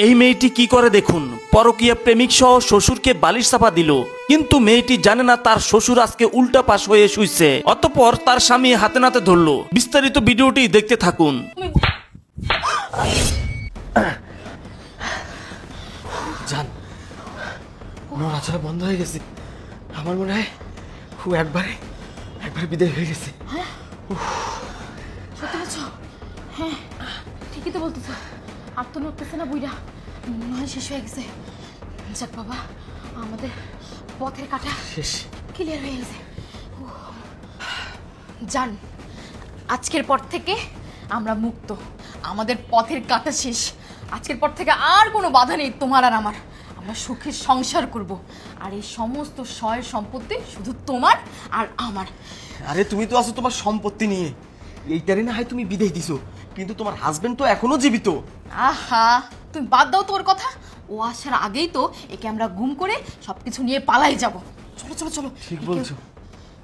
এই মেয়েটি কি করে দেখুন, পরকীয়া প্রেমিক সহ শ্বশুরকে বালিশ চাপা দিল, কিন্তু মেয়েটি জানে না তার শ্বশুর আজকে উল্টা পাশ হয়ে শুইছে। অতঃপর তার স্বামী হাতে নাতে ধরলো। বিস্তারিত ভিডিওটি দেখতে থাকুন। জান, নড়াচড়া বন্ধ হয়ে গেছে। আমার মনে হয় একবারে বিদায় হয়ে গেছে। সত্যি বলছো? হ্যাঁ, ঠিকই তো বলতেছ। আর তো নড়তেছে না বুইড়া, মনে হয় শেষ হয়ে গেছে। যাক বাবা, আমাদের পথের কাটা শেষ, ক্লিয়ার হয়ে গেছে। জান, আজকের পর থেকে আমরা মুক্ত। আমাদের পথের কাটা শেষ। আজকের পর থেকে আর কোনো বাধা নেই তোমার আর আমার। আমরা সুখে সংসার করব, আর এই সমস্ত সয় সম্পত্তি শুধু তোমার আর আমার। আরে তুমি তো আছো তোমার সম্পত্তি নিয়ে, এইটারই না হয় তুমি বিদায় দিছো, কিন্তু তোমার হাজবেন্ড তো এখনো জীবিত। আহা, তুমি বাদ দাও তোর কথা। ও আসার আগেই তো একে আমরা গুম করে সবকিছু নিয়ে পালাই যাব। চলো চলো চলো। ঠিক বলছো,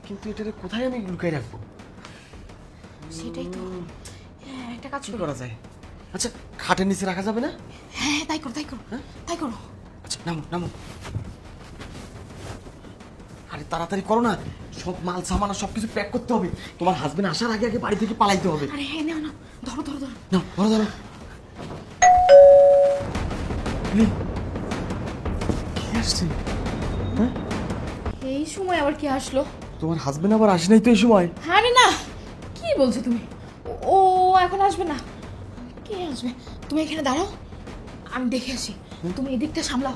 কিন্তু এটারে কোথায় আমি লুকাই রাখবো? সেটাই তো। হ্যাঁ, একটা কাজ কি করি। করা যায়? আচ্ছা, খাটের নিচে রাখা যাবে না? হ্যাঁ, তাই করো তাই করো। হ্যাঁ? তাই করো। আচ্ছা, নামো নামো। আরে তাড়াতাড়ি করো না, সব মাল সামান আর সবকিছু প্যাক করতে হবে। তোমার হাজবেন্ড আসার আগে আগে বাড়ি থেকে পালাইতে হবে। আরে হ্যাঁ, নাও নাও, ধরো ধরো ধরো। নাও, ধরো ধরো। কি আসছে? হ্যাঁ, এই সময় আবার কি আসলো? তোমার হাজবেন্ড আবার আসে নাই তো এই সময়? আরে না, কি বলছো তুমি? ও এখন আসবে না। কে আসবে? তুমি এখানে দাঁড়াও, আমি দেখে আসি। তুমি এদিকটা সামলাও।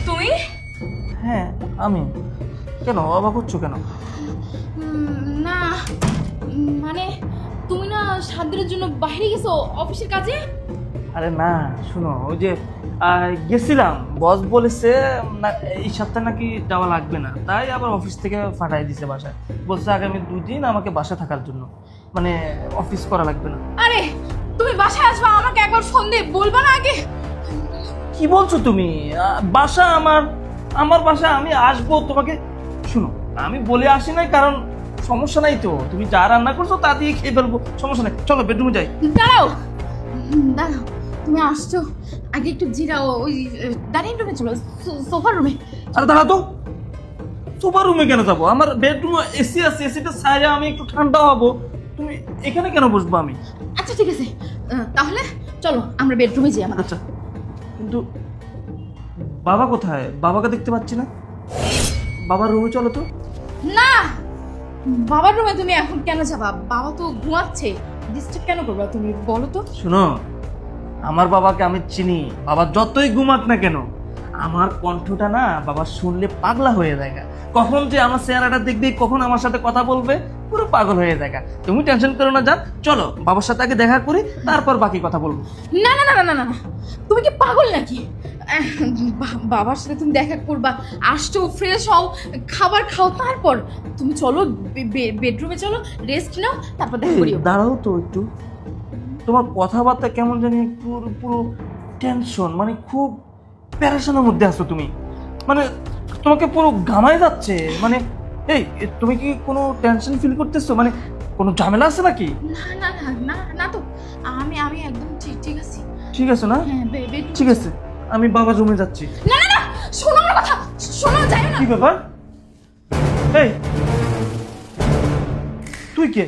তুমি? হ্যাঁ, আমি। কেন অবাক হচ্ছ কেন? না, মানে তুমি না 7 দিনের জন্য বাইরে গেছো অফিসের কাজে? আরে না, শুনো, ওই যে গেছিলাম, বস বলেছে না এই সপ্তাহে নাকি যাওয়া লাগবে না, তাই আবার অফিস থেকে পাঠাই দিছে বাসায়। বলছে আগামী 2 দিন আমাকে বাসা থাকার জন্য, মানে অফিস করা লাগবে না। আরে তুমি বাসায় আসবা, আমাকে একবার ফোন দিয়ে বলবা না আগে? কি বলছো তুমি? বাসা আমার বাসা, আমি আসবো তোমাকে। শুনো, আমি বলে আসি নাই, কারণ সমস্যা নাই তো, তুমি যা রান্না করছো তা দিয়ে খেয়ে ফেলবো, সমস্যা নাই। চলো বেডরুমে যাই। দাঁড়াও দাঁড়াও, তুমি আসছো, আগে একটু জিরাও। ওই ডাইনিং রুমে চলো, সোফার রুমে। আরে দাঁড়া তো, সোফা রুমে কেন যাবো? আমার বেডরুমে এসি আছে, এসিটা ছাইরে আমি একটু ঠান্ডা হবো। তুমি এখানে কেন বসবো আমি? আচ্ছা ঠিক আছে, তাহলে চলো আমরা বেডরুমে যাই আমাদের। আচ্ছা, কিন্তু বাবা কোথায়? বাবাকে দেখতে পাচ্ছি না। বাবার রুমে চলো তো। না, বাবার রুমে তুমি এখন কেন যাবা? বাবা তো ঘুমাচ্ছে, ডিস্টার্ব কেন করবা তুমি, বলো তো? শোনো, আমার বাবাকে আমি চিনি। বাবা যতই ঘুমাক না কেন, আমার কণ্ঠটা না বাবা শুনলে পাগলা হয়ে যায়। কখন যে আমার চেহারাটা দেখবে, কখন আমার সাথে কথা বলবে, পুরো পাগল হয়ে যায়। তুমি টেনশন করো না, যান চলো বাবার সাথে আগে দেখা করি, তারপর বাকি কথা বলবো। না না না না না না না, তুমি কি পাগল নাকি? বাবার সাথে তুমি দেখা করবা, আসছো, ফ্রেশ হও, খাবার খাও, তারপর তুমি চলো বেডরুমে চলো, রেস্ট নাও, তারপর দেখা করিও। দাঁড়াও তো একটু, তোমার কথাবার্তা কেমন জানি পুরো পুরো টেনশন, মানে খুব প্যারেশানের মধ্যে আছো তুমি, মানে তোমাকে পুরো ঘামায় যাচ্ছে। মানে এই তুমি কি কোনো টেনশন ফিল করতেছো? মানে কোনো ঝামেলা আছে নাকি? না না না না না তো, আমি আমি একদম ঠিক ঠিক আছি। ঠিক আছে না? হ্যাঁ, ঠিক আছে, আমি বাবার রুমে যাচ্ছি। না না না, শোনো আমার কথা, শোনো, যাই না। কি ব্যাপার? এই তুই কে?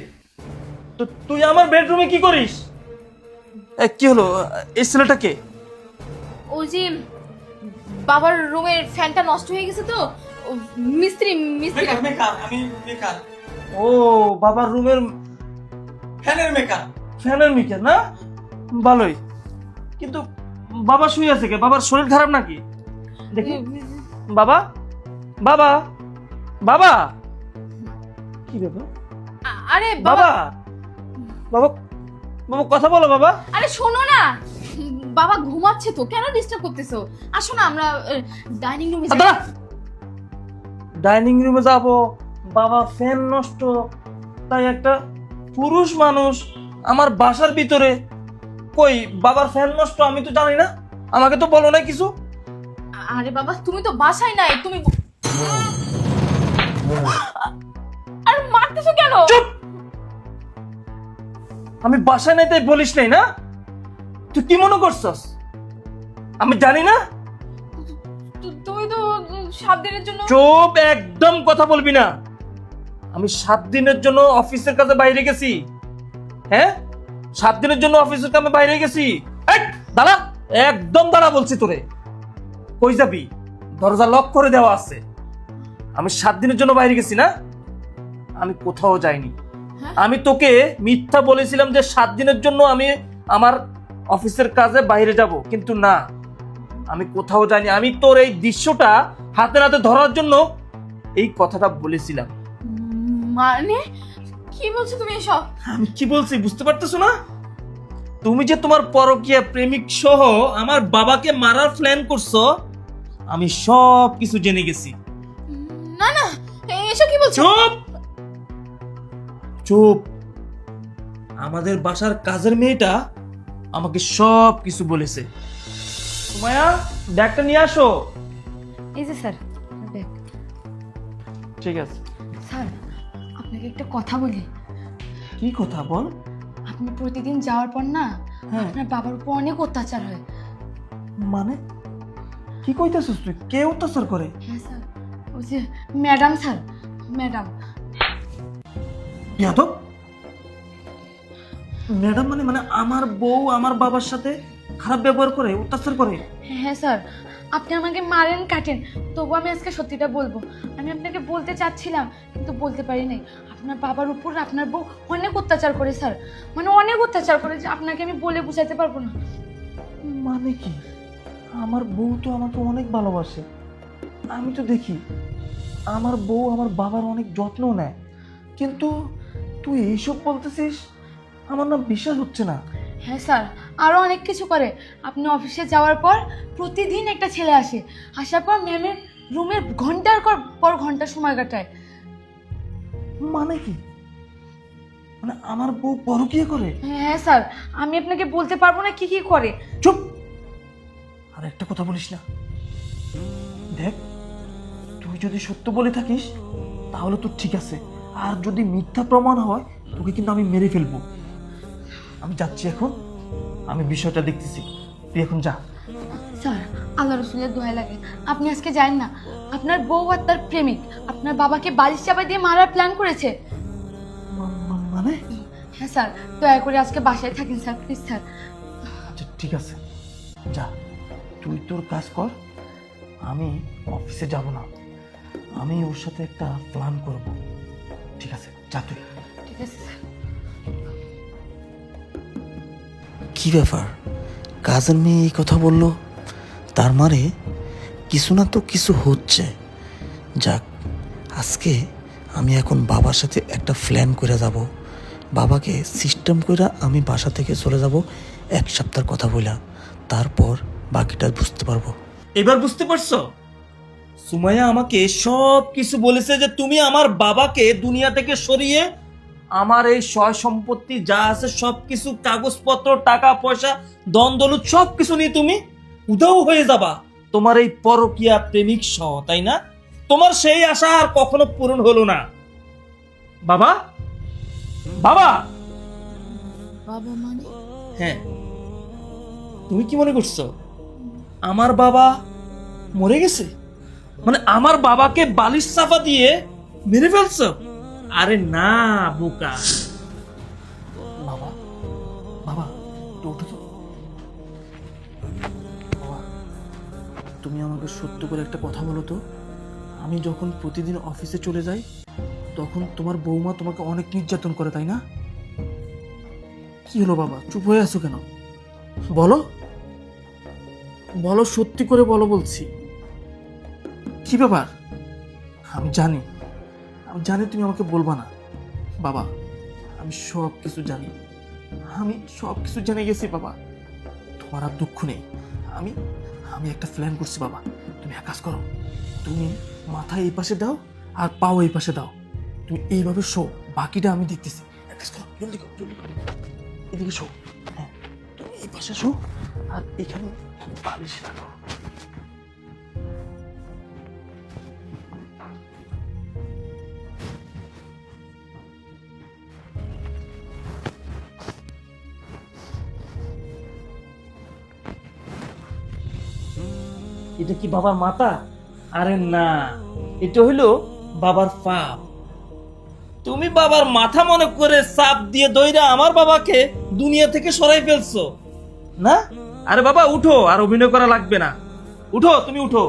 তো তুই আমার বেডরুমে কি করিস? কি হলো? এই ছেলেটা কে? ওই যে বাবার রুমের ফ্যানটা নষ্ট হয়ে গেছে তো, ও মিস্ত্রি মিস্ত্রি। আমি বেকার। ও, বাবার রুমের ফ্যানের মেকার। ফ্যানের মিটার না? ভালোই, কিন্তু বাবা শুয়ে আছে কে? বাবার শরীর খারাপ নাকি? দেখি। বাবা, বাবা, বাবা, কি ব্যাপার? আরে বাবা, বাবা, বাবা, বাবা কথা বলো বাবা। আরে শোনো না, বাবা ঘুমাচ্ছে তো, কেন ডিস্টার্ব করতেছো? আসো না, আমরা ডাইনিং রুমে যাই। ডাইনিং রুমে যাবো? বাবা ফ্যান নষ্ট, তাই একটা পুরুষ মানুষ আমার বাসার ভিতরে। কই বাবার ফ্যান নষ্ট? আমি তো জানি না, আমাকে তো বলো না কিছু। আরে বাবা, তুমি তো বাসায় নাই, তুমি আর মারতেছো কেন? চুপ! আমি বাসায় নাই তাই বলিস নাই না? তুই কি মনে করছস আমি জানি না? তুই তো 7 দিনের জন্য। চুপ, একদম কথা বলবি না। আমি 7 দিনের জন্য অফিসের কাছে বাইরে গেছি? হ্যাঁ, 7 দিনের জন্য অফিসের কামে বাইরে গেছি? এই, দাঁড়া, একদম দাঁড়া বলছি তোরে। কই যাবি? দরজা লক করে দেওয়া আছে। আমি 7 দিনের জন্য বাইরে গেছি না? আমি কোথাও যাইনি। আমি তোকে মিথ্যা বলেছিলাম যে 7 দিনের জন্য আমি আমার অফিসের কাজে বাইরে যাব, কিন্তু না, আমি কোথাও যাইনি। আমি তোর এই দৃশ্যটা হাতে নাতে ধরার জন্য এই কথাটা বলেছিলাম। মানে কি বলছো তুমি এসব? আমি কি বলছি বুঝতে পারতেছো না? তুমি যে তোমার পরকীয়া প্রেমিক সহ আমার বাবাকে মারার প্ল্যান করছো, আমি সব কিছু জেনে গেছি। না না, এসব কি বলছো? চুপ চুপ। আমাদের বাসার কাজের মেয়েটা আমাকে সব কিছু বলেছে। সুমাইয়া, ব্যাগটা নিয়ে আসো। এই যে স্যার ব্যাগ। ঠিক আছে। স্যার আপনাকে একটা কথা বলি। কি কথা বল? আপনি প্রতিদিন যাওয়ার পর না হ্যাঁ। আপনার বাবার উপর অনেক অত্যাচার হয়। মানে কি কইতাছিস তুই? কে অত্যাচার করে? হ্যাঁ স্যার, ওই যে madam sir, madam. Yadav, madam মানে মানে আমার বউ আমার বাবার সাথে খারাপ ব্যবহার করে, অত্যাচার করে? হ্যাঁ স্যার, আপনি আমাকে মারেন কাটেন, তবু আমি আজকে সত্যিটা বলবো। আমি আপনাকে বলতে চাচ্ছিলাম কিন্তু বলতে পারি নাই। আপনার বাবার উপর আপনার বউ অনেক অত্যাচার করে স্যার, মানে অনেক অত্যাচার করে যে আপনাকে আমি বলে বুঝাতে পারবো না। মানে কি? আমার বউ তো আমাকে অনেক ভালোবাসে। আমি তো দেখি আমার বউ আমার বাবার অনেক যত্ন নেয়, কিন্তু তুই এইসব বলতেছিস, আমার না বিশ্বাস হচ্ছে না। হ্যাঁ স্যার, আরও অনেক কিছু করে। আপনি অফিসে যাওয়ার পর প্রতিদিন একটা ছেলে আসে, আসার পর ম্যামের রুমে ঘন্টার পর ঘন্টা সময় কাটায়। মানে কি? মানে আমার বউ পরকীয়া করে? হ্যাঁ স্যার, আমি আপনাকে বলতে পারবো না কি কি করে। চুপ, আর একটা কথা বলিস না। দেখ, তুই যদি সত্য বলে থাকিস তাহলে তো ঠিক আছে, আর যদি মিথ্যা প্রমাণ হয় তোকে কিন্তু আমি মেরে ফেলবো। আমি যাচ্ছি এখন, আমি বিষয়টা দেখতেছি, তুই এখন যা। স্যার আল্লাহ রসুলের দোহাই লাগে, আপনি আজকে যান না। আপনার বউ আর তার প্রেমিক আপনার বাবাকে বালিশ চাপা দিয়ে মারার প্ল্যান করেছে। মানে? হ্যাঁ স্যার, দয়া করে আজকে বাসায় থাকেন স্যার, প্লিজ স্যার। আচ্ছা ঠিক আছে, যা, তুই তোর কাজ কর, আমি অফিসে যাব না। আমি ওর সাথে একটা প্ল্যান করব। ঠিক আছে, যা তুই। ঠিক আছে স্যার। কি ব্যাপার, কাজের মেয়ে এই কথা বললো? তার মানে কিছু না তো কিছু হচ্ছে। যাক, আজকে আমি এখন বাবার সাথে একটা প্ল্যান করে যাব। বাবাকে সিস্টেম করে আমি বাসা থেকে চলে যাব 1 সপ্তাহের কথা বলা, তারপর বাকিটা বুঝতে পারবো। এবার বুঝতে পারছো? সুমাইয়া আমাকে সব কিছু বলেছে যে তুমি আমার বাবাকে দুনিয়া থেকে সরিয়ে আমার এই সয় সম্পত্তি যা আছে সবকিছু, কাগজপত্র, টাকা পয়সা, দন দৌলত সবকিছু নিয়ে তুমি উধাও হয়ে যাবা তোমার এই পরকীয়া প্রেমিক সহ, তাই না? তোমার সেই আশা আর কখনো পূরণ হলো না। বাবা, বাবা। বাবা মানে? হ্যাঁ, তুমি কি মনে করছো আমার বাবা মরে গেছে? মানে আমার বাবাকে বালিশ চাপা দিয়ে মেরে ফেলছো? আরে না বোকা। বাবা, বাবা, তো ওঠো তো। বাবা, তুমি আমাকে সত্য করে একটা কথা বলো তো। আমি যখন প্রতিদিন অফিসে চলে যাই তখন তোমার বৌমা তোমাকে অনেক নির্যাতন করে, তাই না? কি হলো বাবা, চুপ হয়ে আছো কেন? বলো, বলো, সত্যি করে বলো বলছি। কি ব্যাপার? আমি জানি, আমি জানি তুমি আমাকে বলবা না। বাবা, আমি সব কিছু জানি, আমি সব কিছু জেনে গেছি বাবা। তোমার আর দুঃখ নেই। আমি আমি একটা প্ল্যান করছি বাবা। তুমি এক কাজ করো, তুমি মাথা এই পাশে দাও আর পাও এই পাশে দাও। তুমি এইভাবে শো, বাকিটা আমি দেখতেছি। এক কাজ করো, জলদি করো, জলদি করো। এদিকে শো। হ্যাঁ, তুমি এই পাশে শো আর এখানে বালিশ রাখো। এটা কি বাবার মাথা? আরে না, এটা হইলো বাবার পাপ। তুমি বাবার মাথা মনে করে চাপ দিয়ে দইরা আমার বাবাকে দুনিয়া থেকে সরাই ফেলছো না? আরে বাবা উঠো, আর অভিনয় করা লাগবে না। উঠো, তুমি উঠো।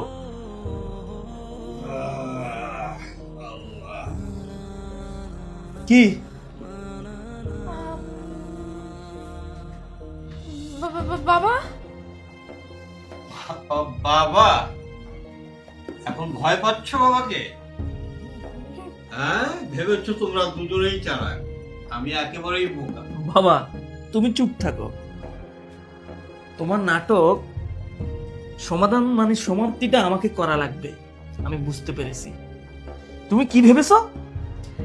কি বাবা, বাবা এখন ভয় পাচ্ছ বাবাকে? হ্যাঁ, ভেবেছো তোমরা দুজনেই চালাক, আমি একেবারেই বোকা। বাবা তুমি চুপ থাকো। তোমার নাটক সমাধান মানে সমাপ্তিটা আমাকে করা লাগবে। আমি বুঝতে পেরেছি তুমি কি ভেবেছ,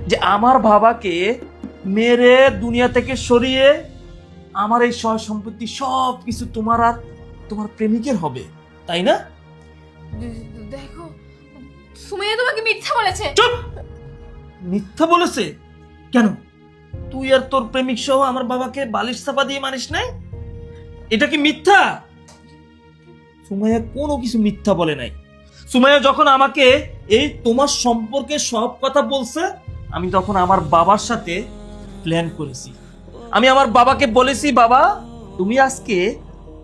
যে আমার বাবাকে মেরে দুনিয়া থেকে সরিয়ে আমার এই সয় সম্পত্তি সব কিছু তোমার আর তোমার প্রেমিকের হবে, তাই না? দেখো সুমাইয়া তোমাকে মিথ্যা বলেছে। চুপ! মিথ্যা বলেছে কেন? তুই আর তোর প্রেমিক সহ আমার বাবাকে বালিশ চাপা দিয়ে মারিস নাই? এটা কি মিথ্যা? সুমাইয়া কোনো কিছু মিথ্যা বলে নাই। সুমাইয়া যখন আমাকে এই তোমার সম্পর্কে সব কথা বলছে, আমি তখন আমার বাবার সাথে প্ল্যান করেছি। আমি আমার বাবাকে বলেছি, বাবা তুমি আজকে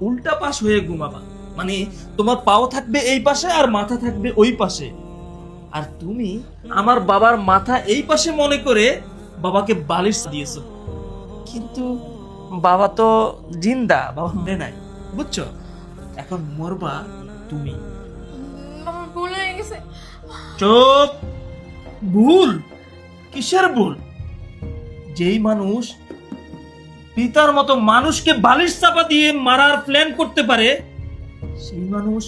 উল্টা পাশ হয়ে ঘুমাবা, মানে তোমার পাও থাকবে এই পাশে আর মাথা থাকবে ওই পাশে। আর তুমি আমার বাবার মাথা এই পাশে মনে করে বাবাকে বালিশ দিয়েছো। কিন্তু বাবা তো জিন্দা, বাবা মরে নাই, বুঝছো? এখন মরবা তুমি। বাবা ভুল হয়ে গেছে। চুপ! ভুল? কিসের ভুল? যেই মানুষ পিতার মতো মানুষকে বালিশ চাপা দিয়ে মারার প্ল্যান করতে পারে, সেই মানুষ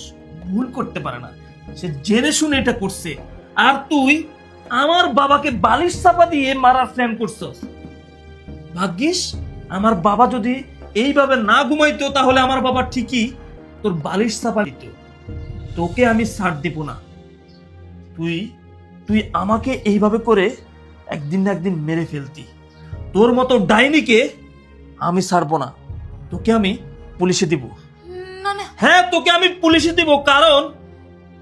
ভুল করতে পারে না। সে জেনে শুনে এটা করছে। আর তুই আমার বাবাকে বালিশ চাপা দিয়ে মারার প্ল্যান করছস। ভাগ্যিস আমার বাবা যদি এইভাবে না ঘুমাইতো, তাহলে আমার বাবা ঠিকই তোর বালিশ চাপা দিত। তোকে আমি ছাড় দেব না। তুই আমাকে এইভাবে করে একদিন না একদিন মেরে ফেলতি। তোর মতো ডাইনিকে আমি ছাড়বো না। তোকে আমি পুলিশে দিব। না না, হ্যাঁ, তোকে আমি পুলিশে দিব, কারণ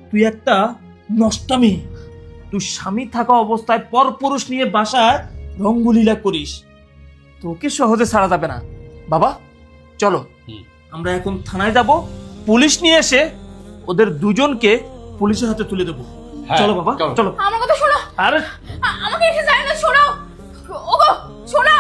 তুই একটা নষ্টামি। তুই স্বামী থাকা অবস্থায় পরপুরুষ নিয়ে বাসায় রঙ্গলীলা করিস। তোকে সহজে ছাড়া যাবে না। বাবা চলো, আমরা এখন থানায় যাব, পুলিশ নিয়ে এসে ওদের দুজনকে পুলিশের হাতে তুলে দেবো। হ্যাঁ, চলো বাবা, চলো। চলো। আমার কথা শোনো। আরে আমাকে এসে যায় না, শোনো। ওগো শোনো।